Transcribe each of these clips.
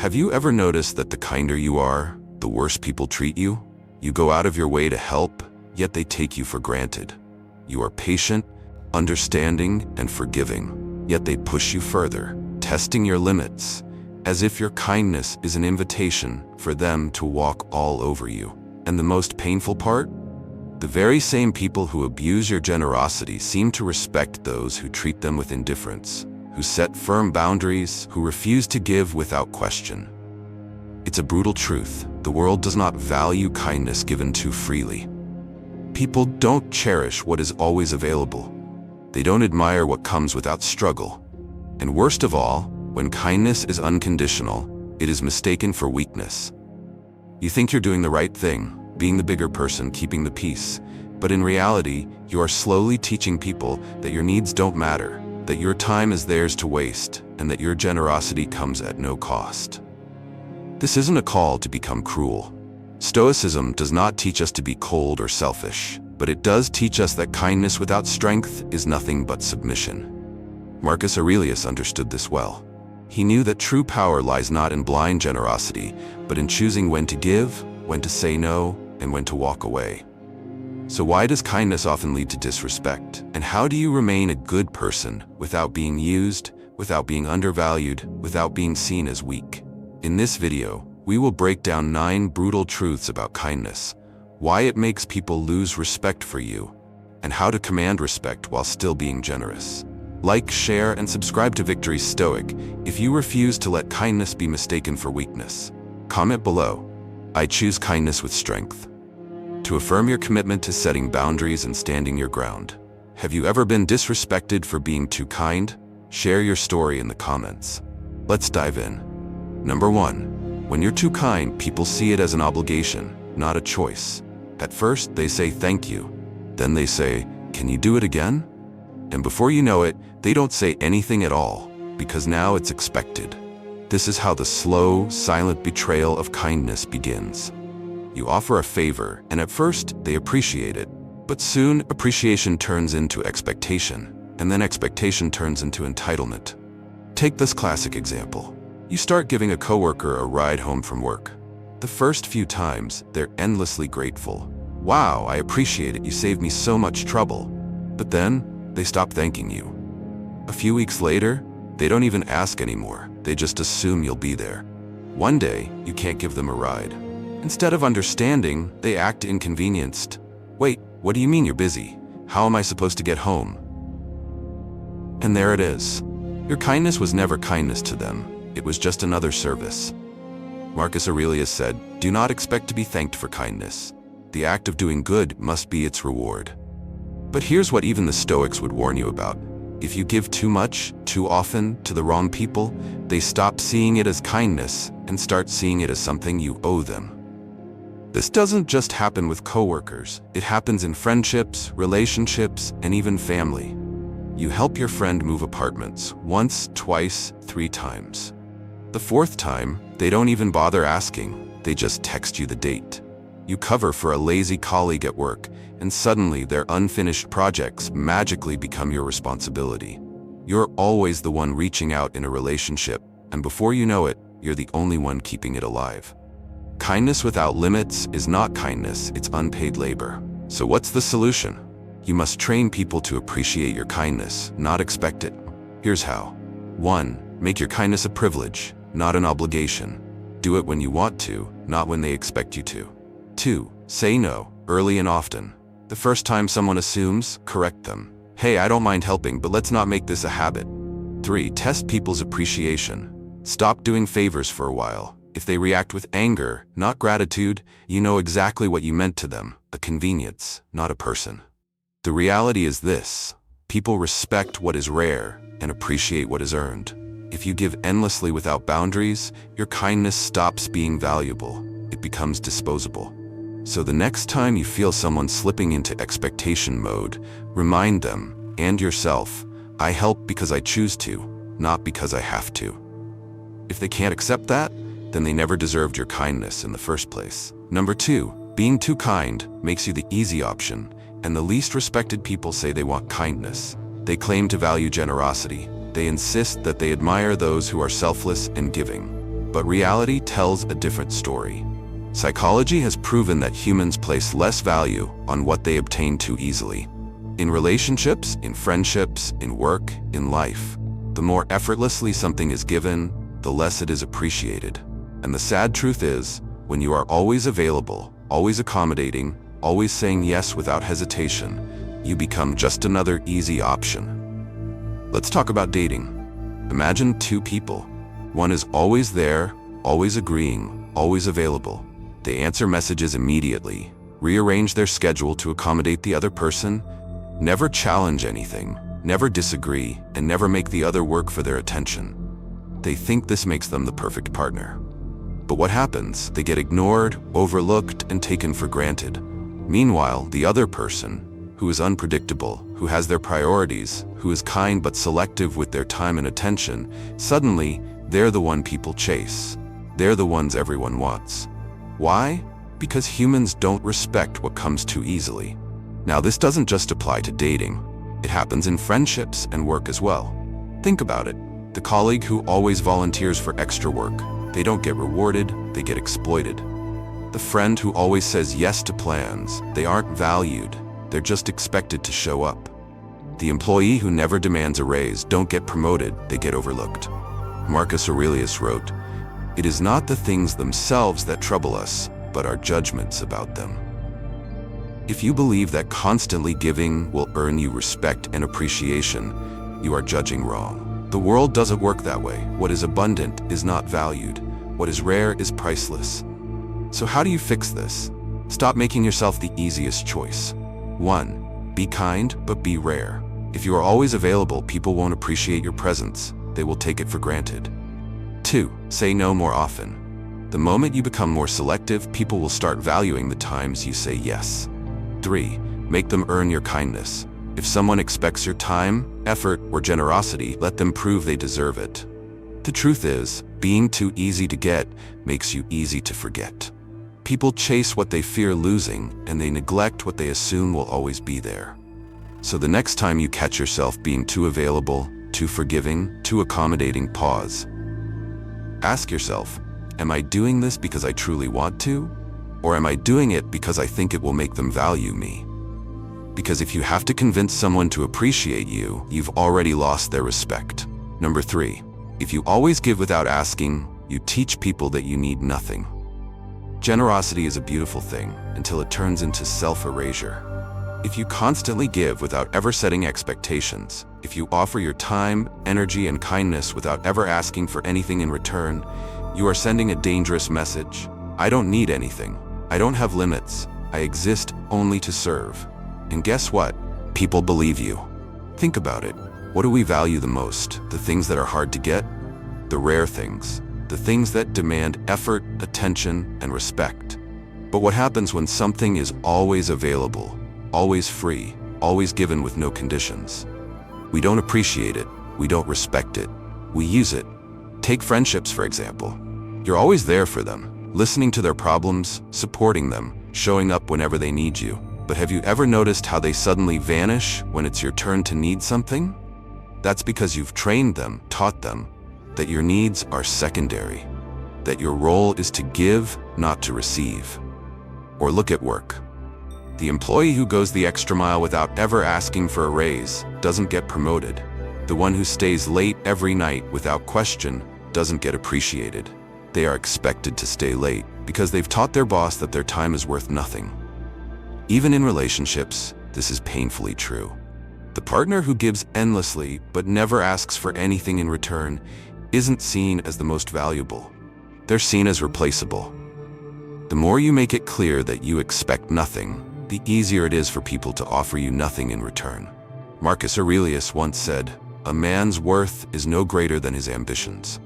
Have you ever noticed that the kinder you are, the worse people treat you? You go out of your way to help, yet they take you for granted. You are patient, understanding, and forgiving, yet they push you further, testing your limits, as if your kindness is an invitation for them to walk all over you. And the most painful part? The very same people who abuse your generosity seem to respect those who treat them with indifference, who set firm boundaries, who refuse to give without question. It's a brutal truth. The world does not value kindness given too freely. People don't cherish what is always available. They don't admire what comes without struggle. And worst of all, when kindness is unconditional, it is mistaken for weakness. You think you're doing the right thing, being the bigger person, keeping the peace, but in reality, you are slowly teaching people that your needs don't matter, that your time is theirs to waste, and that your generosity comes at no cost. This isn't a call to become cruel. Stoicism does not teach us to be cold or selfish, but it does teach us that kindness without strength is nothing but submission. Marcus Aurelius understood this well. He knew that true power lies not in blind generosity, but in choosing when to give, when to say no, and when to walk away. So why does kindness often lead to disrespect? And how do you remain a good person without being used, without being undervalued, without being seen as weak? In this video, we will break down 9 brutal truths about kindness, why it makes people lose respect for you, and how to command respect while still being generous. Like, share, and subscribe to Victory's Stoic if you refuse to let kindness be mistaken for weakness. Comment below, I choose kindness with strength. To affirm your commitment to setting boundaries and standing your ground. Have you ever been disrespected for being too kind? Share your story in the comments. Let's dive in. Number 1. When you're too kind, people see it as an obligation, not a choice. At first, they say thank you. Then they say, can you do it again? And before you know it, they don't say anything at all, because now it's expected. This is how the slow, silent betrayal of kindness begins. You offer a favor, and at first, they appreciate it. But soon, appreciation turns into expectation, and then expectation turns into entitlement. Take this classic example. You start giving a coworker a ride home from work. The first few times, they're endlessly grateful. Wow, I appreciate it, you saved me so much trouble. But then, they stop thanking you. A few weeks later, they don't even ask anymore. They just assume you'll be there. One day, you can't give them a ride. Instead of understanding, they act inconvenienced. Wait, what do you mean you're busy? How am I supposed to get home? And there it is. Your kindness was never kindness to them. It was just another service. Marcus Aurelius said, do not expect to be thanked for kindness. The act of doing good must be its reward. But here's what even the Stoics would warn you about. If you give too much, too often, to the wrong people, they stop seeing it as kindness and start seeing it as something you owe them. This doesn't just happen with coworkers. It happens in friendships, relationships, and even family. You help your friend move apartments once, twice, 3 times. The 4th time, they don't even bother asking. They just text you the date. You cover for a lazy colleague at work, and suddenly their unfinished projects magically become your responsibility. You're always the one reaching out in a relationship, and before you know it, you're the only one keeping it alive. Kindness without limits is not kindness, it's unpaid labor. So what's the solution? You must train people to appreciate your kindness, not expect it. Here's how. 1. Make your kindness a privilege, not an obligation. Do it when you want to, not when they expect you to. 2. Say no, early and often. The first time someone assumes, correct them. Hey, I don't mind helping, but let's not make this a habit. 3. Test people's appreciation. Stop doing favors for a while. If they react with anger, not gratitude, you know exactly what you meant to them, a convenience, not a person. The reality is this: people respect what is rare and appreciate what is earned. If you give endlessly without boundaries, your kindness stops being valuable. It becomes disposable. So the next time you feel someone slipping into expectation mode, remind them, and yourself, I help because I choose to, not because I have to. If they can't accept that, then they never deserved your kindness in the first place. Number 2, being too kind makes you the easy option, and the least respected people say they want kindness. They claim to value generosity. They insist that they admire those who are selfless and giving. But reality tells a different story. Psychology has proven that humans place less value on what they obtain too easily. In relationships, in friendships, in work, in life, the more effortlessly something is given, the less it is appreciated. And the sad truth is, when you are always available, always accommodating, always saying yes without hesitation, you become just another easy option. Let's talk about dating. Imagine two people. One is always there, always agreeing, always available. They answer messages immediately, rearrange their schedule to accommodate the other person, never challenge anything, never disagree, and never make the other work for their attention. They think this makes them the perfect partner. But what happens? They get ignored, overlooked, and taken for granted. Meanwhile, the other person, who is unpredictable, who has their priorities, who is kind but selective with their time and attention, suddenly, they're the one people chase. They're the ones everyone wants. Why? Because humans don't respect what comes too easily. Now, this doesn't just apply to dating. It happens in friendships and work as well. Think about it. The colleague who always volunteers for extra work, they don't get rewarded, they get exploited. The friend who always says yes to plans, they aren't valued, they're just expected to show up. The employee who never demands a raise, don't get promoted, they get overlooked. Marcus Aurelius wrote, "It is not the things themselves that trouble us, but our judgments about them." If you believe that constantly giving will earn you respect and appreciation, you are judging wrong. The world doesn't work that way. What is abundant is not valued. What is rare is priceless. So how do you fix this? Stop making yourself the easiest choice. 1. Be kind, but be rare. If you are always available, people won't appreciate your presence. They will take it for granted. 2. Say no more often. The moment you become more selective, people will start valuing the times you say yes. 3. Make them earn your kindness. If someone expects your time, effort, or generosity, let them prove they deserve it. The truth is, being too easy to get makes you easy to forget. People chase what they fear losing, and they neglect what they assume will always be there. So the next time you catch yourself being too available, too forgiving, too accommodating, pause. Ask yourself, am I doing this because I truly want to? Or am I doing it because I think it will make them value me? Because if you have to convince someone to appreciate you, you've already lost their respect. Number 3, if you always give without asking, you teach people that you need nothing. Generosity is a beautiful thing until it turns into self-erasure. If you constantly give without ever setting expectations, if you offer your time, energy, and kindness without ever asking for anything in return, you are sending a dangerous message. I don't need anything. I don't have limits. I exist only to serve. And guess what? People believe you. Think about it. What do we value the most? The things that are hard to get? The rare things. The things that demand effort, attention, and respect. But what happens when something is always available, always free, always given with no conditions? We don't appreciate it. We don't respect it. We use it. Take friendships, for example. You're always there for them, listening to their problems, supporting them, showing up whenever they need you. But have you ever noticed how they suddenly vanish when it's your turn to need something? That's because you've trained them, taught them, that your needs are secondary, that your role is to give, not to receive. Or look at work. The employee who goes the extra mile without ever asking for a raise doesn't get promoted. The one who stays late every night without question doesn't get appreciated. They are expected to stay late because they've taught their boss that their time is worth nothing. Even in relationships, this is painfully true. The partner who gives endlessly but never asks for anything in return isn't seen as the most valuable. They're seen as replaceable. The more you make it clear that you expect nothing, the easier it is for people to offer you nothing in return. Marcus Aurelius once said, "A man's worth is no greater than his ambitions."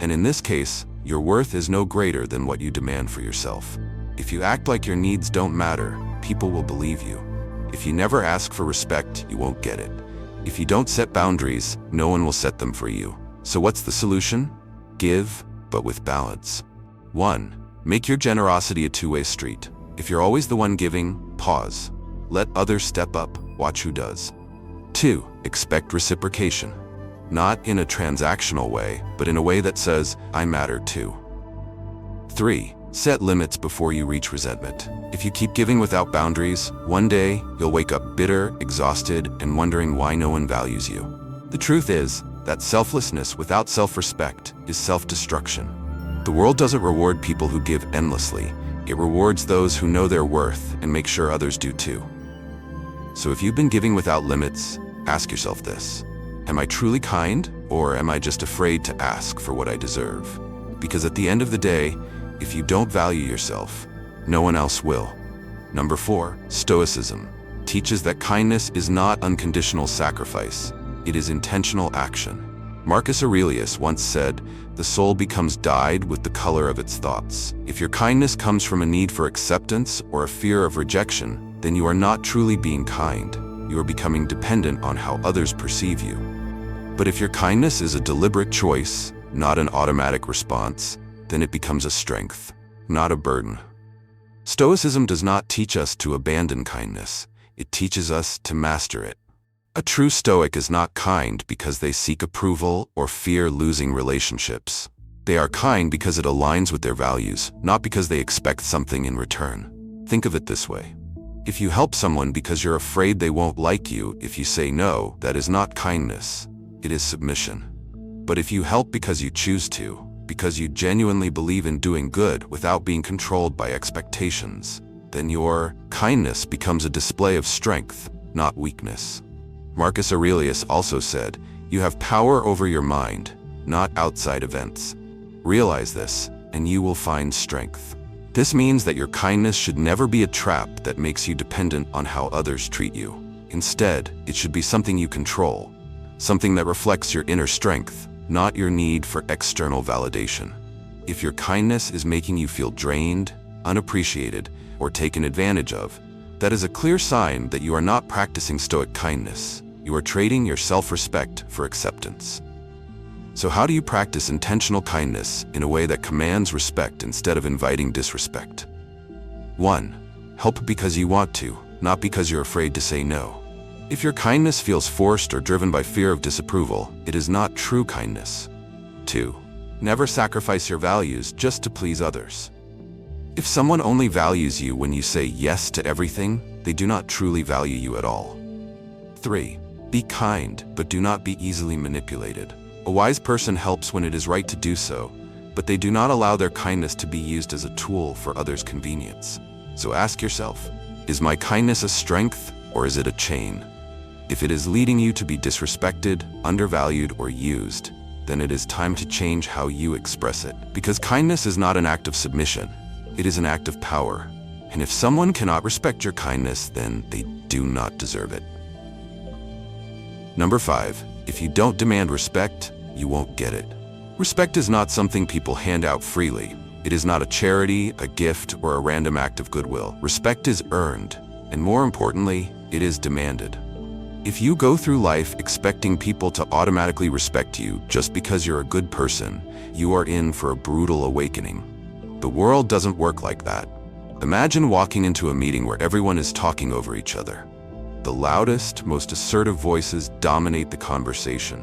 And in this case, your worth is no greater than what you demand for yourself. If you act like your needs don't matter, people will believe you. If you never ask for respect, you won't get it. If you don't set boundaries, no one will set them for you. So what's the solution? Give, but with balance. 1. Make your generosity a two-way street. If you're always the one giving, pause. Let others step up, watch who does. 2. Expect reciprocation. Not in a transactional way, but in a way that says, I matter too. 3. Set limits before you reach resentment. If you keep giving without boundaries, one day you'll wake up bitter, exhausted, and wondering why no one values you. The truth is that selflessness without self-respect is self-destruction. The world doesn't reward people who give endlessly. It rewards those who know their worth and make sure others do too. So if you've been giving without limits, ask yourself this: am I truly kind, or am I just afraid to ask for what I deserve? Because at the end of the day, if you don't value yourself, no one else will. Number 4, Stoicism teaches that kindness is not unconditional sacrifice. It is intentional action. Marcus Aurelius once said, "The soul becomes dyed with the color of its thoughts." If your kindness comes from a need for acceptance or a fear of rejection, then you are not truly being kind. You are becoming dependent on how others perceive you. But if your kindness is a deliberate choice, not an automatic response, then it becomes a strength, not a burden. Stoicism does not teach us to abandon kindness. It teaches us to master it. A true Stoic is not kind because they seek approval or fear losing relationships. They are kind because it aligns with their values, not because they expect something in return. Think of it this way. If you help someone because you're afraid they won't like you if you say no, that is not kindness. It is submission. But if you help because you choose to, because you genuinely believe in doing good without being controlled by expectations, then your kindness becomes a display of strength, not weakness. Marcus Aurelius also said, "You have power over your mind, not outside events." Realize this, and you will find strength. This means that your kindness should never be a trap that makes you dependent on how others treat you. Instead, it should be something you control, something that reflects your inner strength, not your need for external validation. If your kindness is making you feel drained, unappreciated, or taken advantage of, that is a clear sign that you are not practicing Stoic kindness. You are trading your self-respect for acceptance. So how do you practice intentional kindness in a way that commands respect instead of inviting disrespect? 1. Help because you want to, not because you're afraid to say no. If your kindness feels forced or driven by fear of disapproval, it is not true kindness. 2. Never sacrifice your values just to please others. If someone only values you when you say yes to everything, they do not truly value you at all. 3. Be kind, but do not be easily manipulated. A wise person helps when it is right to do so, but they do not allow their kindness to be used as a tool for others' convenience. So ask yourself, is my kindness a strength, or is it a chain? If it is leading you to be disrespected, undervalued, or used, then it is time to change how you express it. Because kindness is not an act of submission, it is an act of power. And if someone cannot respect your kindness, then they do not deserve it. Number 5, if you don't demand respect, you won't get it. Respect is not something people hand out freely. It is not a charity, a gift, or a random act of goodwill. Respect is earned, and more importantly, it is demanded. If you go through life expecting people to automatically respect you just because you're a good person, you are in for a brutal awakening. The world doesn't work like that. Imagine walking into a meeting where everyone is talking over each other. The loudest, most assertive voices dominate the conversation.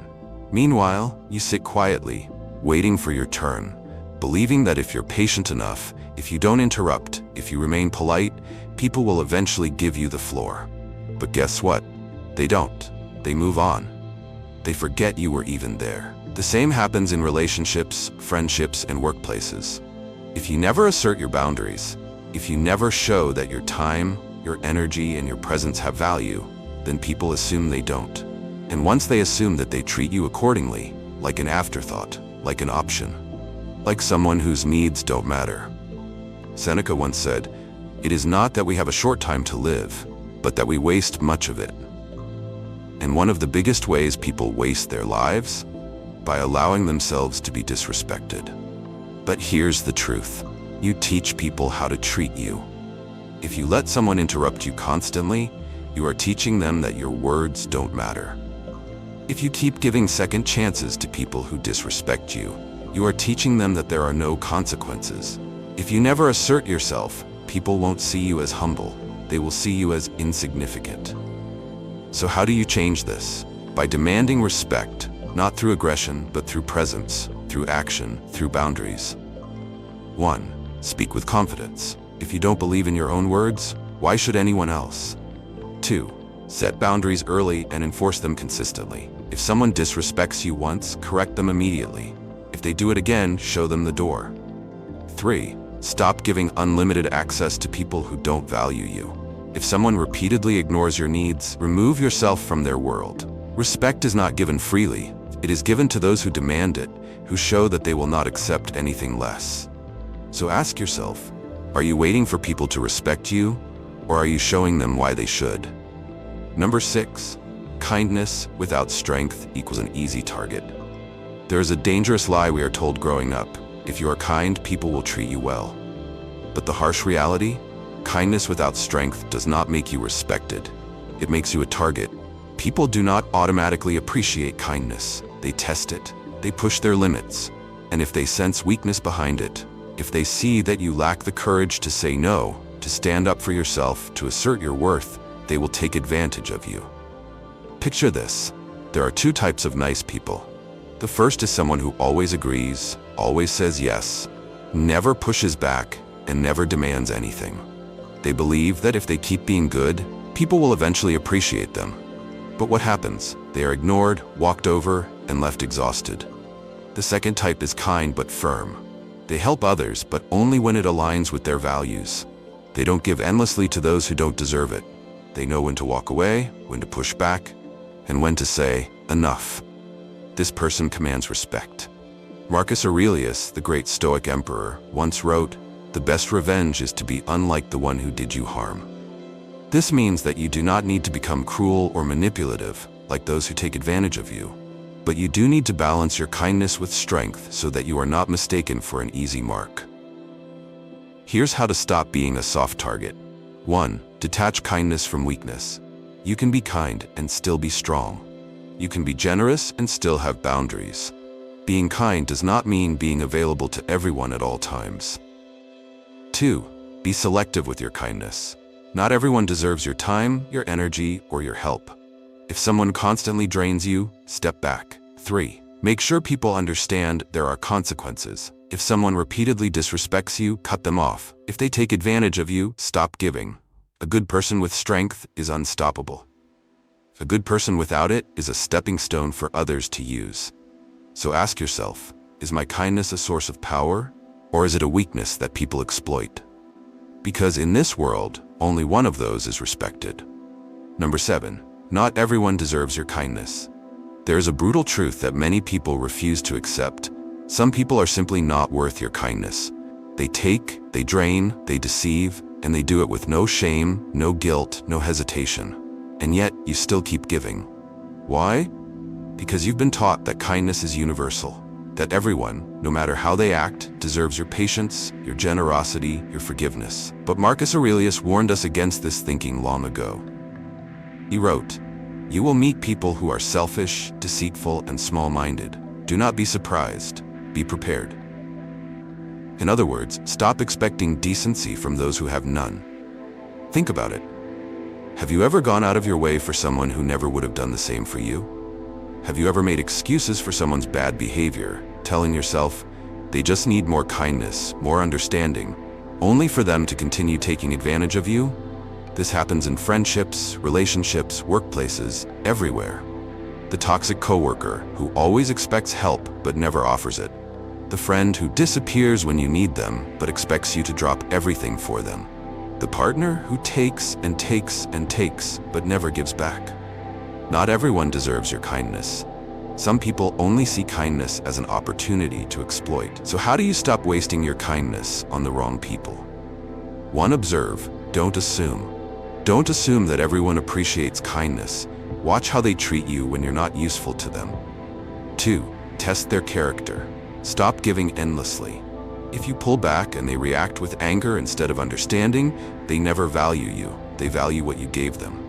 Meanwhile, you sit quietly, waiting for your turn, believing that if you're patient enough, if you don't interrupt, if you remain polite, people will eventually give you the floor. But guess what? They don't. They move on. They forget you were even there. The same happens in relationships, friendships, and workplaces. If you never assert your boundaries, if you never show that your time, your energy, and your presence have value, then people assume they don't. And once they assume that, they treat you accordingly, like an afterthought, like an option, like someone whose needs don't matter. Seneca once said, "It is not that we have a short time to live, but that we waste much of it." And one of the biggest ways people waste their lives? By allowing themselves to be disrespected. But here's the truth. You teach people how to treat you. If you let someone interrupt you constantly, you are teaching them that your words don't matter. If you keep giving second chances to people who disrespect you, you are teaching them that there are no consequences. If you never assert yourself, people won't see you as humble. They will see you as insignificant. So how do you change this? By demanding respect, not through aggression, but through presence, through action, through boundaries. 1. Speak with confidence. If you don't believe in your own words, why should anyone else? 2. Set boundaries early and enforce them consistently. If someone disrespects you once, correct them immediately. If they do it again, show them the door. 3. Stop giving unlimited access to people who don't value you. If someone repeatedly ignores your needs, remove yourself from their world. Respect is not given freely. It is given to those who demand it, who show that they will not accept anything less. So ask yourself, are you waiting for people to respect you, or are you showing them why they should? Number 6. Kindness without strength equals an easy target. There is a dangerous lie we are told growing up. If you are kind, people will treat you well. But the harsh reality? Kindness without strength does not make you respected. It makes you a target. People do not automatically appreciate kindness. They test it. They push their limits. And if they sense weakness behind it, if they see that you lack the courage to say no, to stand up for yourself, to assert your worth, they will take advantage of you. Picture this. There are 2 types of nice people. The first is someone who always agrees, always says yes, never pushes back, and never demands anything. They believe that if they keep being good, people will eventually appreciate them. But what happens? They are ignored, walked over, and left exhausted. The second type is kind but firm. They help others, but only when it aligns with their values. They don't give endlessly to those who don't deserve it. They know when to walk away, when to push back, and when to say, enough. This person commands respect. Marcus Aurelius, the great Stoic emperor, once wrote, "The best revenge is to be unlike the one who did you harm." This means that you do not need to become cruel or manipulative, like those who take advantage of you. But you do need to balance your kindness with strength so that you are not mistaken for an easy mark. Here's how to stop being a soft target. 1. Detach kindness from weakness. You can be kind and still be strong. You can be generous and still have boundaries. Being kind does not mean being available to everyone at all times. 2. Be selective with your kindness. Not everyone deserves your time, your energy, or your help. If someone constantly drains you, step back. 3. Make sure people understand there are consequences. If someone repeatedly disrespects you, cut them off. If they take advantage of you, stop giving. A good person with strength is unstoppable. A good person without it is a stepping stone for others to use. So ask yourself, is my kindness a source of power, or is it a weakness that people exploit? Because in this world, only one of those is respected. Number 7. Not everyone deserves your kindness. There is a brutal truth that many people refuse to accept. Some people are simply not worth your kindness. They take, they drain, they deceive, and they do it with no shame, no guilt, no hesitation. And yet, you still keep giving. Why? Because you've been taught that kindness is universal, that everyone, no matter how they act, deserves your patience, your generosity, your forgiveness. But Marcus Aurelius warned us against this thinking long ago. He wrote, "You will meet people who are selfish, deceitful, and small-minded. Do not be surprised. Be prepared." In other words, stop expecting decency from those who have none. Think about it. Have you ever gone out of your way for someone who never would have done the same for you? Have you ever made excuses for someone's bad behavior, telling yourself, they just need more kindness, more understanding, only for them to continue taking advantage of you? This happens in friendships, relationships, workplaces, everywhere. The toxic coworker who always expects help but never offers it. The friend who disappears when you need them but expects you to drop everything for them. The partner who takes and takes and takes but never gives back. Not everyone deserves your kindness. Some people only see kindness as an opportunity to exploit. So how do you stop wasting your kindness on the wrong people? 1. Observe. Don't assume. Don't assume that everyone appreciates kindness. Watch how they treat you when you're not useful to them. 2. Test their character. Stop giving endlessly. If you pull back and they react with anger instead of understanding, they never value you. They value what you gave them.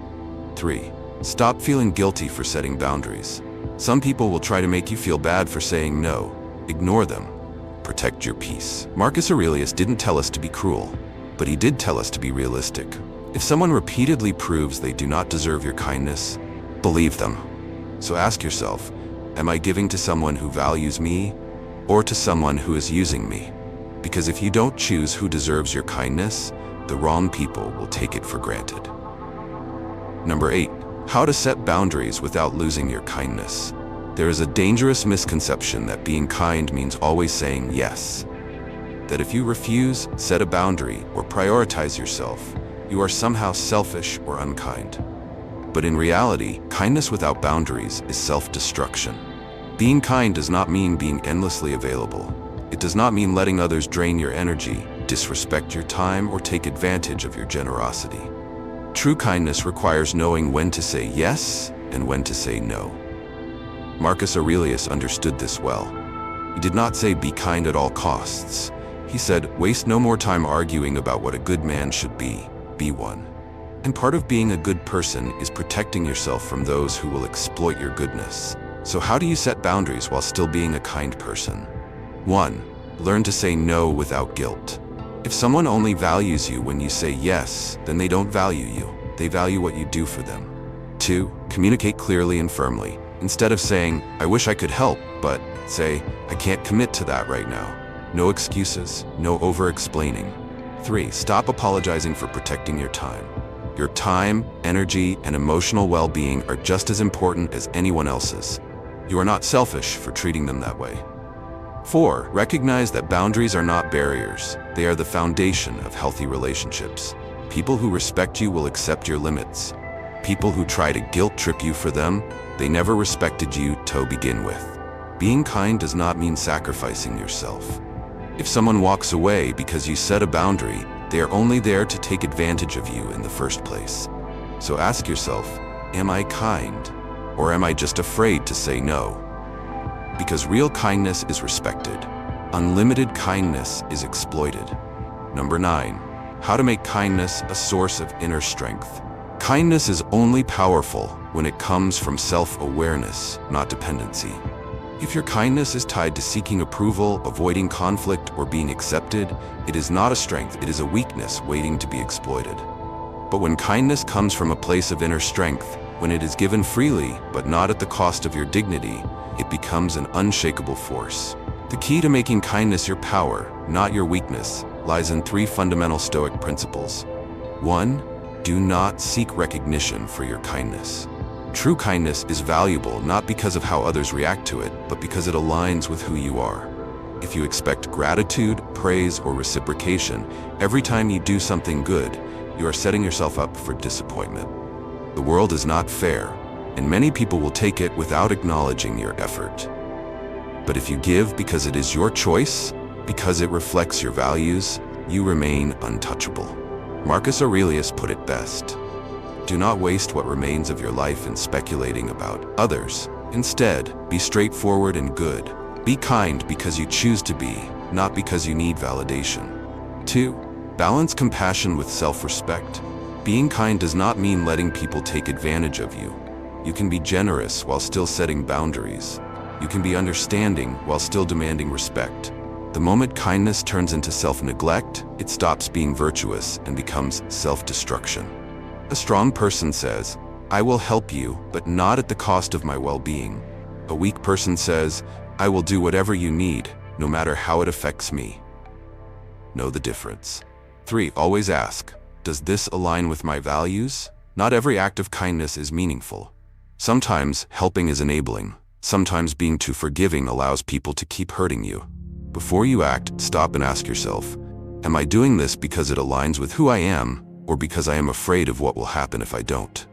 3. Stop feeling guilty for setting boundaries. Some people will try to make you feel bad for saying no. Ignore them. Protect your peace. Marcus Aurelius didn't tell us to be cruel, but he did tell us to be realistic. If someone repeatedly proves they do not deserve your kindness, believe them. So ask yourself, am I giving to someone who values me, or to someone who is using me? Because if you don't choose who deserves your kindness, the wrong people will take it for granted. Number 8. How to set boundaries without losing your kindness. There is a dangerous misconception that being kind means always saying yes. That if you refuse, set a boundary, or prioritize yourself, you are somehow selfish or unkind. But in reality, kindness without boundaries is self-destruction. Being kind does not mean being endlessly available. It does not mean letting others drain your energy, disrespect your time, or take advantage of your generosity. True kindness requires knowing when to say yes and when to say no. Marcus Aurelius understood this well. He did not say be kind at all costs. He said, waste no more time arguing about what a good man should be one. And part of being a good person is protecting yourself from those who will exploit your goodness. So how do you set boundaries while still being a kind person? 1. Learn to say no without guilt. If someone only values you when you say yes, then they don't value you. They value what you do for them. 2. Communicate clearly and firmly. Instead of saying, I wish I could help, but say, I can't commit to that right now. No excuses, no over-explaining. 3. Stop apologizing for protecting your time. Your time, energy, and emotional well-being are just as important as anyone else's. You are not selfish for treating them that way. 4. Recognize that boundaries are not barriers. They are the foundation of healthy relationships. People who respect you will accept your limits. People who try to guilt-trip you for them, they never respected you to begin with. Being kind does not mean sacrificing yourself. If someone walks away because you set a boundary, they are only there to take advantage of you in the first place. So ask yourself, am I kind? Or am I just afraid to say no? Because real kindness is respected. Unlimited kindness is exploited. Number 9. How to make kindness a source of inner strength. Kindness is only powerful when it comes from self-awareness, not dependency. If your kindness is tied to seeking approval, avoiding conflict, or being accepted, it is not a strength, it is a weakness waiting to be exploited. But when kindness comes from a place of inner strength, when it is given freely, but not at the cost of your dignity, it becomes an unshakable force. The key to making kindness your power, not your weakness, lies in 3 fundamental Stoic principles. 1. Do not seek recognition for your kindness. True kindness is valuable not because of how others react to it, but because it aligns with who you are. If you expect gratitude, praise, or reciprocation every time you do something good, you are setting yourself up for disappointment. The world is not fair, and many people will take it without acknowledging your effort. But if you give because it is your choice, because it reflects your values, you remain untouchable. Marcus Aurelius put it best. Do not waste what remains of your life in speculating about others. Instead, be straightforward and good. Be kind because you choose to be, not because you need validation. 2. Balance compassion with self-respect. Being kind does not mean letting people take advantage of you. You can be generous while still setting boundaries. You can be understanding while still demanding respect. The moment kindness turns into self-neglect, it stops being virtuous and becomes self-destruction. A strong person says, I will help you, but not at the cost of my well-being. A weak person says, I will do whatever you need, no matter how it affects me. Know the difference. 3. Always ask, does this align with my values? Not every act of kindness is meaningful. Sometimes helping is enabling. Sometimes being too forgiving allows people to keep hurting you. Before you act, stop and ask yourself, am I doing this because it aligns with who I am, or because I am afraid of what will happen if I don't?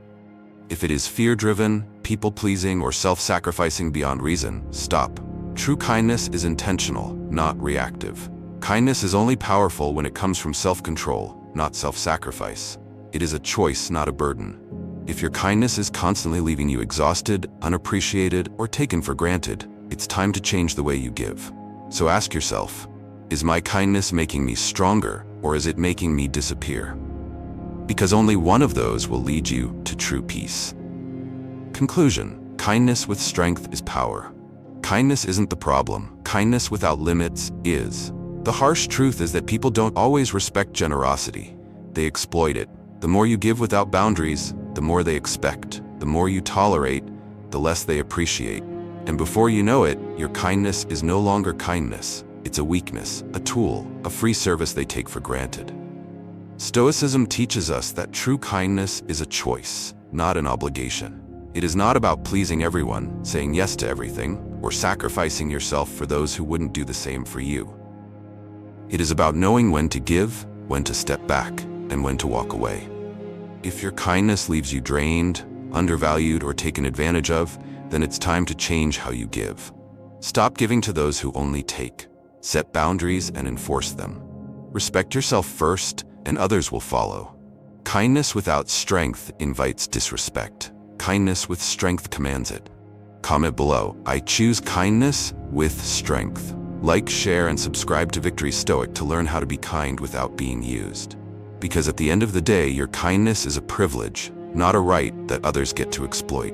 If it is fear-driven, people-pleasing, or self-sacrificing beyond reason, stop. True kindness is intentional, not reactive. Kindness is only powerful when it comes from self-control, not self-sacrifice. It is a choice, not a burden. If your kindness is constantly leaving you exhausted, unappreciated, or taken for granted, it's time to change the way you give. So ask yourself, is my kindness making me stronger, or is it making me disappear? Because only one of those will lead you to true peace. Conclusion: kindness with strength is power. Kindness isn't the problem. Kindness without limits is. The harsh truth is that people don't always respect generosity. They exploit it. The more you give without boundaries, the more they expect. The more you tolerate, the less they appreciate. And before you know it, your kindness is no longer kindness. It's a weakness, a tool, a free service they take for granted. Stoicism teaches us that true kindness is a choice, not an obligation. It is not about pleasing everyone, saying yes to everything, or sacrificing yourself for those who wouldn't do the same for you. It is about knowing when to give, when to step back, and when to walk away. If your kindness leaves you drained, undervalued, or taken advantage of, then it's time to change how you give. Stop giving to those who only take. Set boundaries and enforce them. Respect yourself first, and others will follow. Kindness without strength invites disrespect. Kindness with strength commands it. Comment below, I choose kindness with strength. Like, share, and subscribe to Victory Stoic to learn how to be kind without being used. Because at the end of the day, your kindness is a privilege, not a right that others get to exploit.